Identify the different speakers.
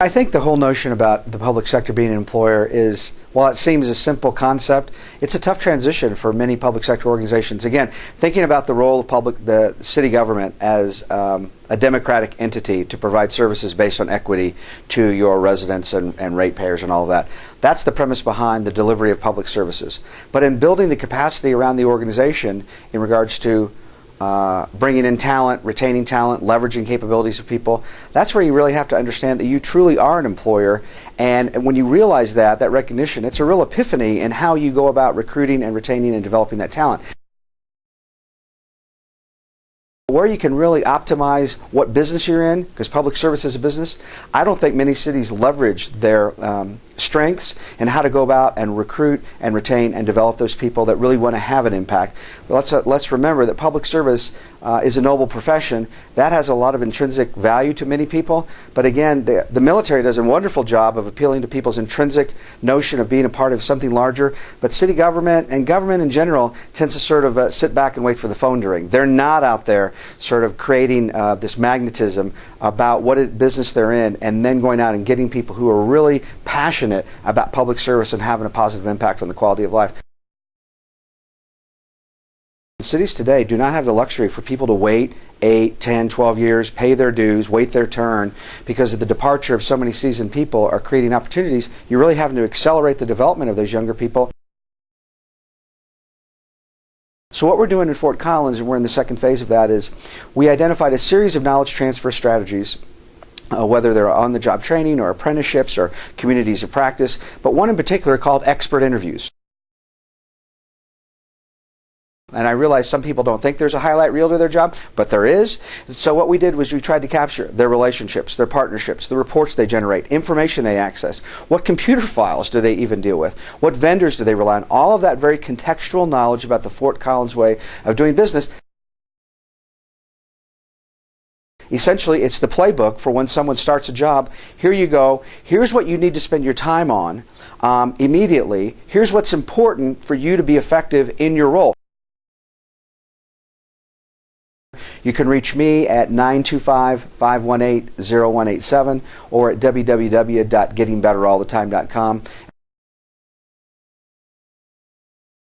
Speaker 1: I think the whole notion about the public sector being an employer is, while it seems a simple concept, it's a tough transition for many public sector organizations. Again, thinking about the role of the city government as a democratic entity to provide services based on equity to your residents and ratepayers and all of that. That's the premise behind the delivery of public services. But in building the capacity around the organization in regards to bringing in talent, retaining talent, leveraging capabilities of people, that's where you really have to understand that you truly are an employer. And when you realize that recognition, it's a real epiphany in how you go about recruiting and retaining and developing that talent. Where you can really optimize what business you're in, because public service is a business, I don't think many cities leverage their strengths and how to go about and recruit and retain and develop those people that really want to have an impact. But let's remember that public service is a noble profession. That has a lot of intrinsic value to many people. But again, the military does a wonderful job of appealing to people's intrinsic notion of being a part of something larger. But city government and government in general tends to sort of sit back and wait for the phone to ring. They're not out there sort of creating this magnetism about what business they're in and then going out and getting people who are really passionate about public service and having a positive impact on the quality of life. Cities today do not have the luxury for people to wait 8, 10, 12 years, pay their dues, wait their turn, because of the departure of so many seasoned people are creating opportunities. You're really having to accelerate the development of those younger people. So what we're doing in Fort Collins, and we're in the second phase of that, is we identified a series of knowledge transfer strategies, whether they're on-the-job training or apprenticeships or communities of practice, but one in particular called expert interviews. And I realize some people don't think there's a highlight reel to their job, but there is. So what we did was we tried to capture their relationships, their partnerships, the reports they generate, information they access, what computer files do they even deal with, what vendors do they rely on, all of that very contextual knowledge about the Fort Collins way of doing business. Essentially, it's the playbook for when someone starts a job. Here you go. Here's what you need to spend your time on immediately. Here's what's important for you to be effective in your role. You can reach me at 925-518-0187 or at www.gettingbetterallthetime.com.